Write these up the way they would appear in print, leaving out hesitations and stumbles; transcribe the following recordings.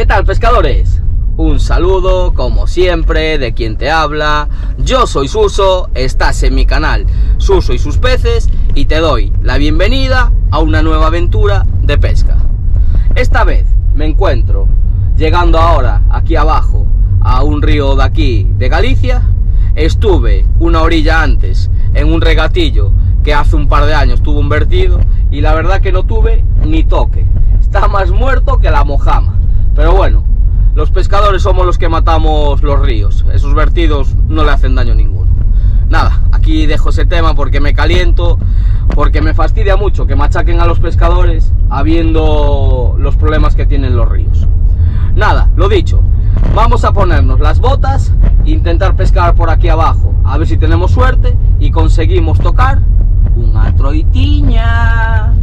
tal, pescadores? Un saludo, como siempre, de quien te habla. Yo soy Suso, estás en mi canal Suso y sus peces y te doy la bienvenida a una nueva aventura de pesca. Esta vez me encuentro llegando ahora aquí abajo a un río de aquí de Galicia. Estuve una orilla antes en un regatillo que hace un par de años tuvo un vertido y la verdad que no tuve ni toque. Está más muerto que la mojama. Pero bueno, los pescadores somos los que matamos los ríos. Esos vertidos no le hacen daño ninguno. Nada, aquí dejo ese tema porque me caliento, porque me fastidia mucho que machaquen a los pescadores habiendo los problemas que tienen los ríos. Nada, lo dicho, vamos a ponernos las botas e intentar pescar por aquí abajo, a ver si tenemos suerte y conseguimos tocar una troitiña.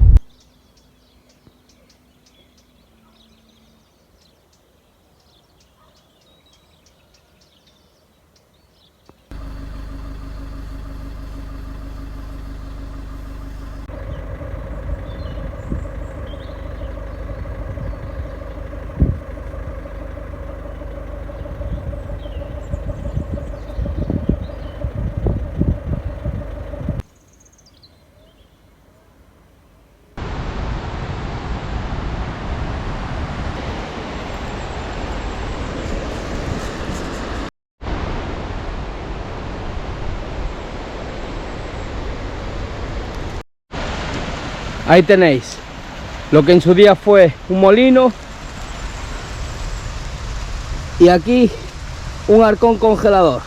Ahí tenéis lo que en su día fue un molino y aquí un arcón congelador.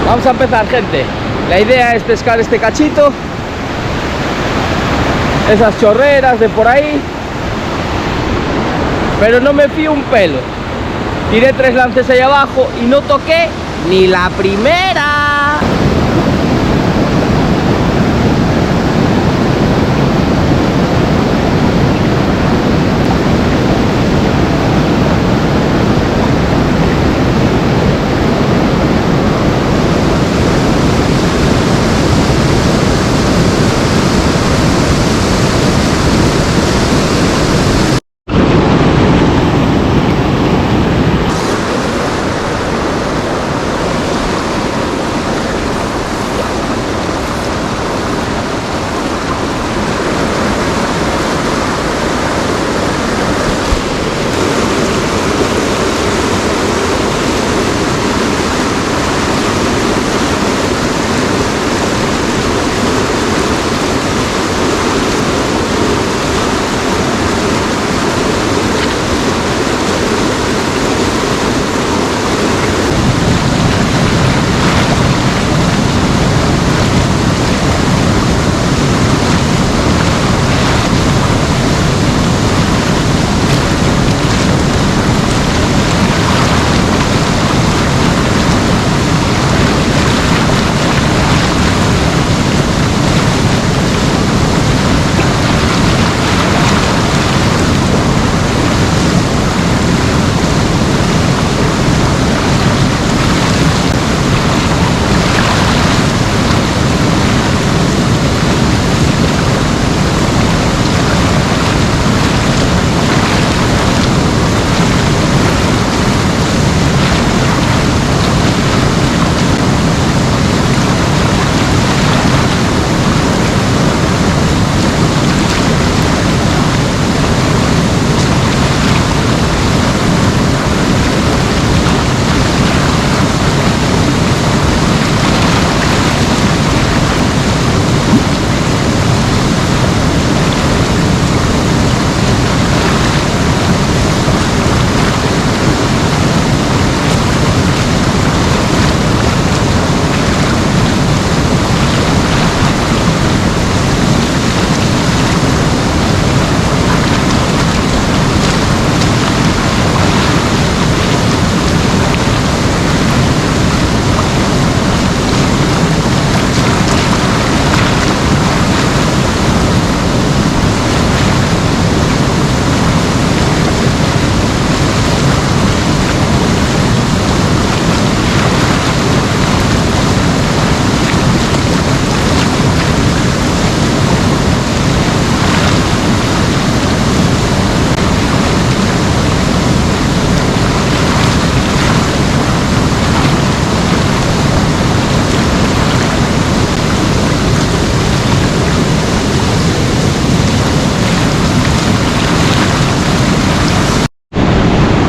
Vamos a empezar, gente. La idea es pescar este cachito, esas chorreras de por ahí, pero no me fío un pelo. Tiré 3 lances ahí abajo y no toqué ni la primera.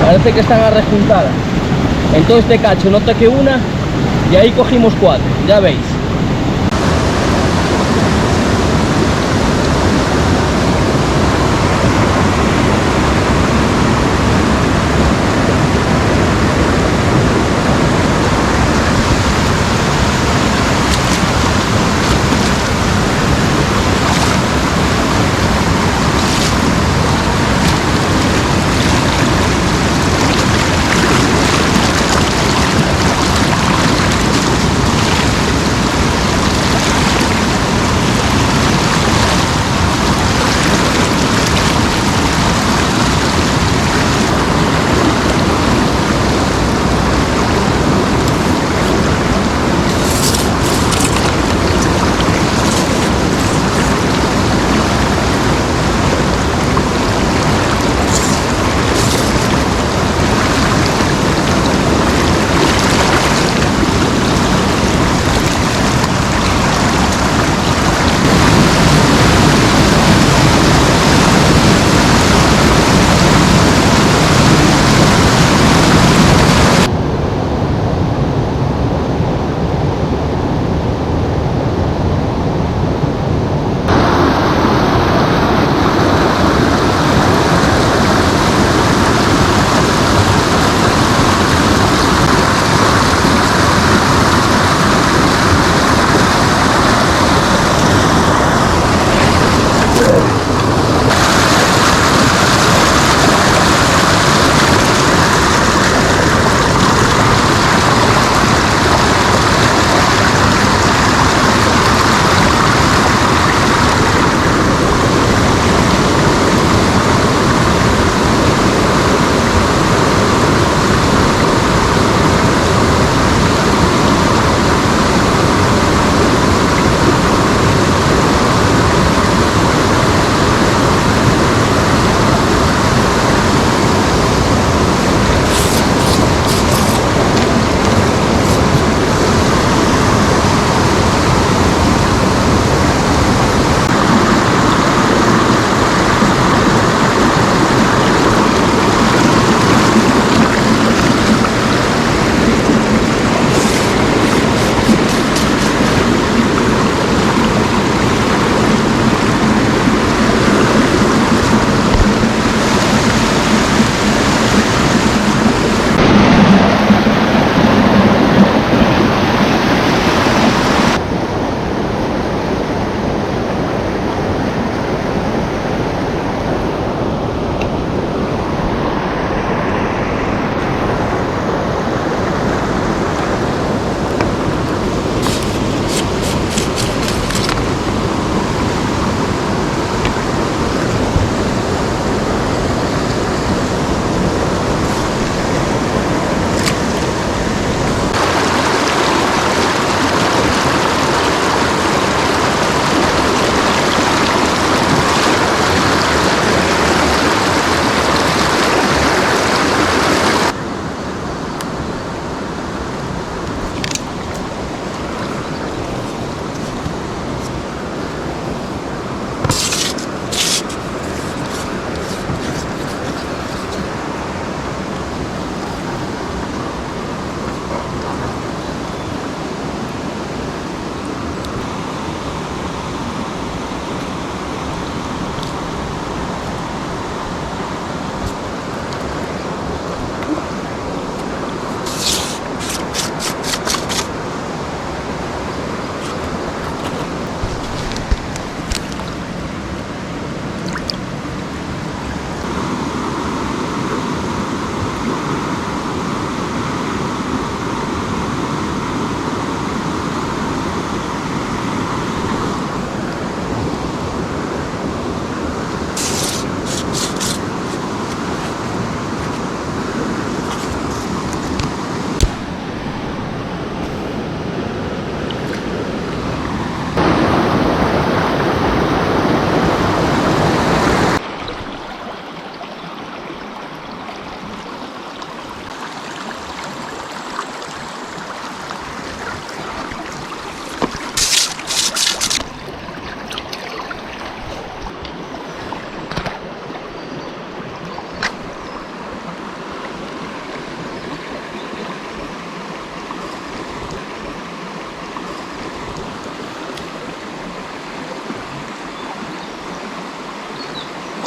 Parece que están arrejuntadas. Entonces este cacho no toque una y ahí cogimos 4, ya veis.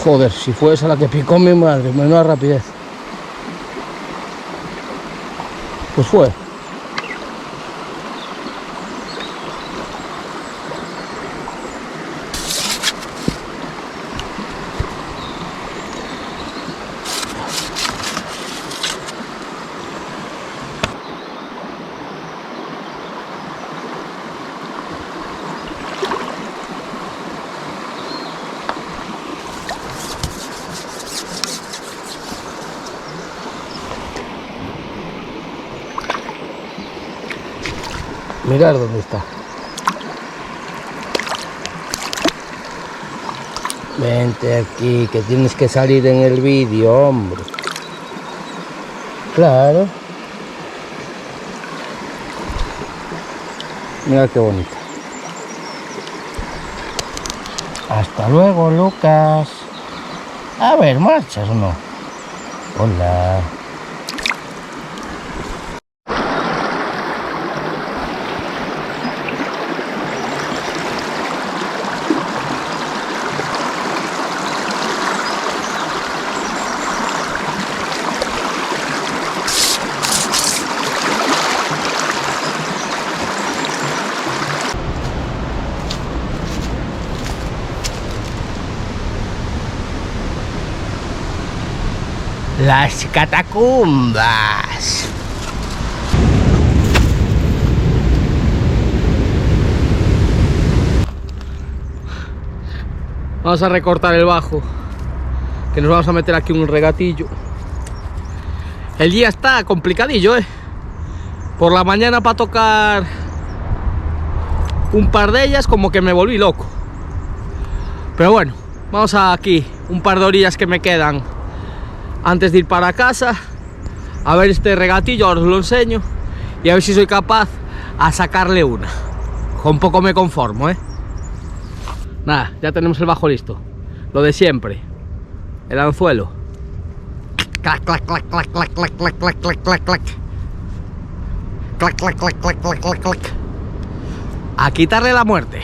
Joder, si fue esa la que picó mi madre, menuda rapidez. Pues fue. Mirad dónde está. Vente aquí, que tienes que salir en el vídeo, hombre. Claro. Mira qué bonita. Hasta luego, Lucas. A ver, ¿marchas o no? Hola. Las catacumbas. Vamos a recortar el bajo, que nos vamos a meter aquí un regatillo. El día está complicadillo, Por la mañana para tocar un par de ellas como que me volví loco. Pero bueno, vamos a aquí un par de orillas que me quedan antes de ir para casa, a ver este regatillo, ahora os lo enseño, y a ver si soy capaz a sacarle una. Con poco me conformo, Nada, ya tenemos el bajo listo. Lo de siempre, el anzuelo. Clac, clac, clac, clac, clac, clac, clac, clac, clac, clac, clac. Clac, clac, clac, clac, clac, clac, clac. A quitarle la muerte.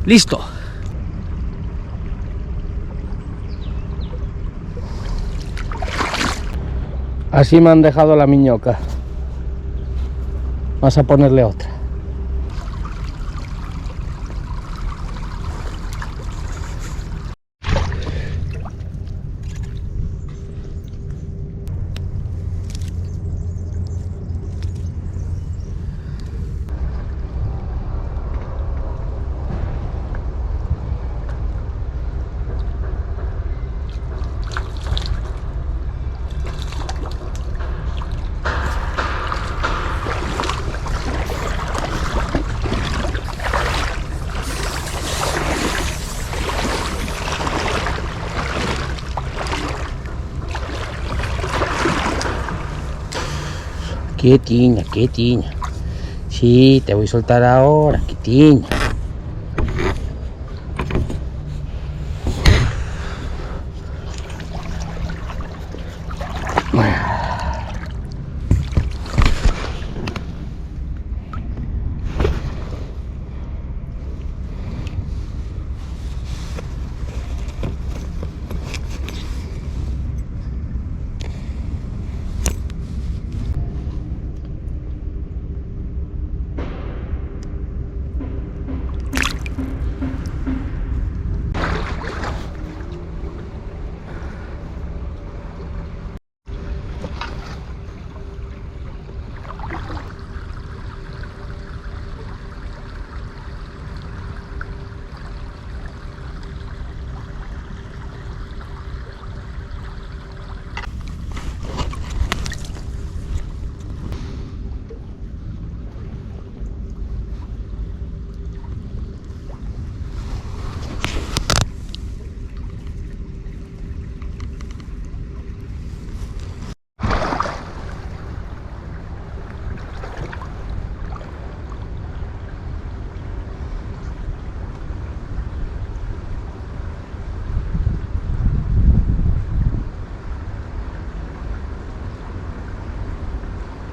Listo. Así me han dejado la miñoca. Vamos a ponerle otra. Quietiña, quietiña. Sí, te voy a soltar ahora, quietiña.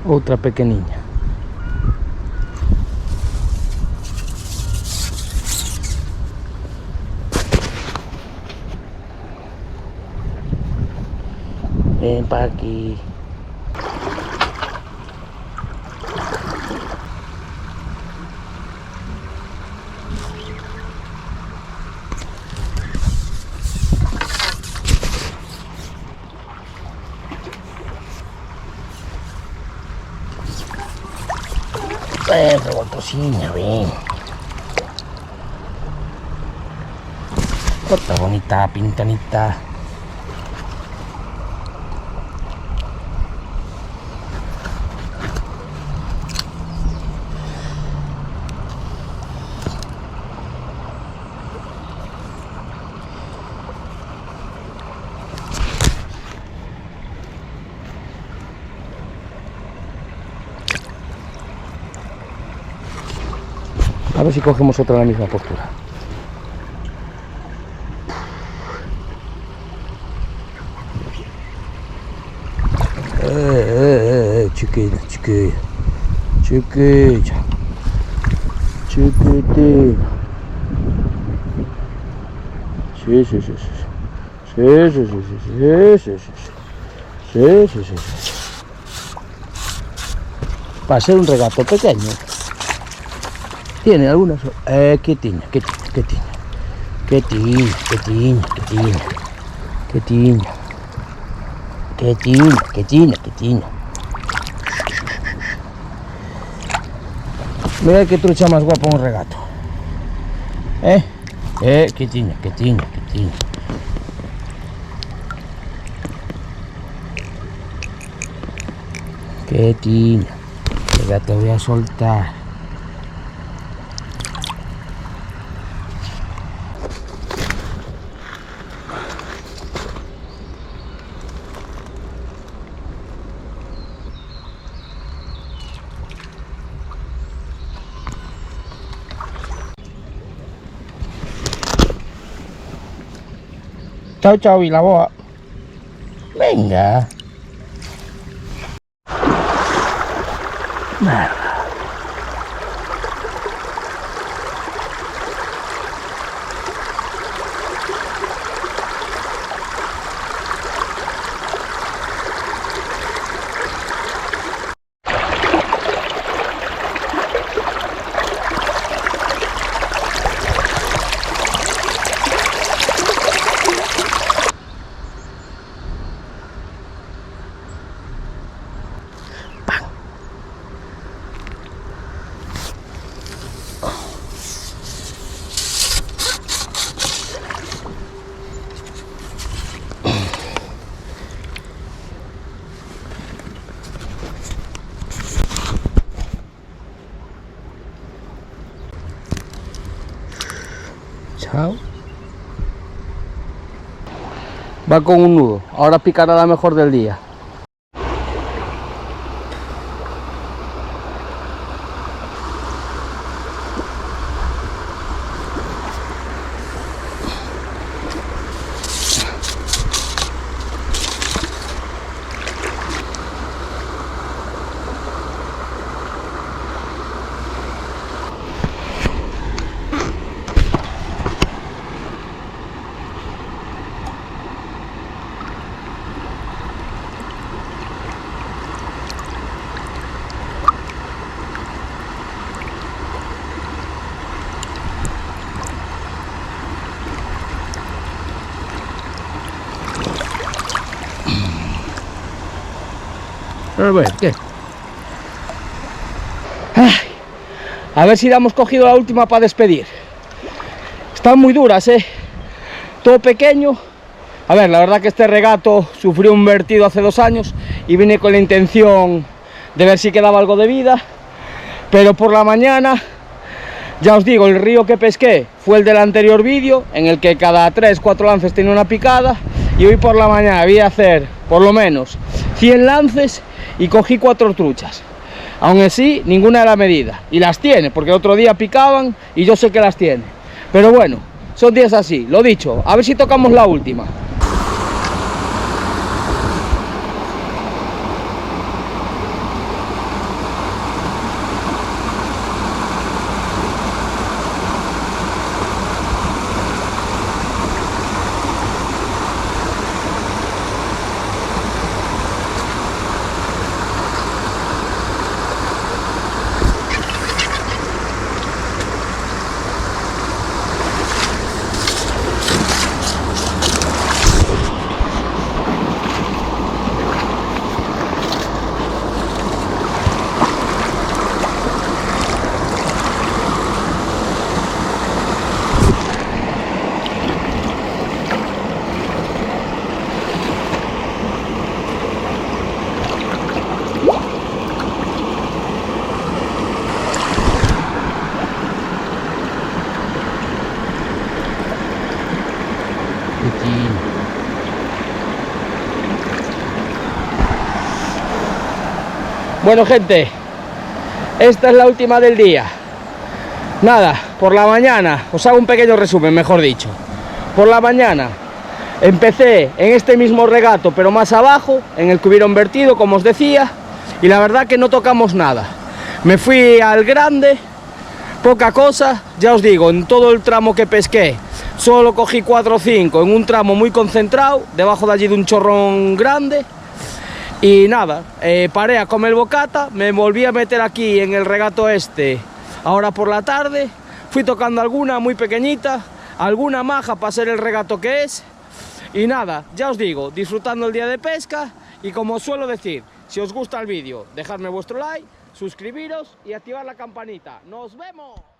Otra pequeñilla. Ven para aquí. Ven, revoltosina, ven. Otra bonita pintanita. A ver si cogemos otra en la misma postura. Chiquilla, chiquilla, chiquilla, chiquitina. Sí, sí, sí, sí. Sí, sí, sí, sí, sí, sí, sí, sí, sí, sí, sí. Para ser un regato pequeño. Tiene algunas. Qué tiña, qué tiña, qué tiña. Qué tiña, qué tiña, qué tiña. Qué tiña. Qué tiña, qué tiña, qué tiña. Mira qué trucha más guapa un regato. Qué tiña, qué tiña, qué tiña. Qué tiña. Ya te voy a soltar. Chao, chao, y la boa. Venga. Nada. Chao. Va con un nudo. Ahora picará la mejor del día. A ver, ¿qué? Ay, a ver si la hemos cogido la última para despedir. Están muy duras, todo pequeño. A ver, la verdad que este regato sufrió un vertido hace 2 años y vine con la intención de ver si quedaba algo de vida, pero por la mañana, ya os digo, el río que pesqué fue el del anterior vídeo, en el que cada 3-4 lances tenía una picada, y hoy por la mañana voy a hacer por lo menos 100 lances y cogí 4 truchas. Aún así, ninguna de la medida, y las tiene, porque otro día picaban y yo sé que las tiene. Pero bueno, son días así, lo dicho, a ver si tocamos la última. Bueno, gente, esta es la última del día. Nada, por la mañana, os hago un pequeño resumen, mejor dicho. Por la mañana empecé en este mismo regato, pero más abajo, en el que hubieron vertido, como os decía, y la verdad que no tocamos nada. Me fui al grande, poca cosa, ya os digo, en todo el tramo que pesqué, solo cogí 4 o 5, en un tramo muy concentrado, debajo de allí de un chorrón grande. Y nada, paré a comer bocata, me volví a meter aquí en el regato este, ahora por la tarde, fui tocando alguna muy pequeñita, alguna maja para ser el regato que es, y nada, ya os digo, disfrutando el día de pesca, y como os suelo decir, si os gusta el vídeo, dejadme vuestro like, suscribiros y activar la campanita. ¡Nos vemos!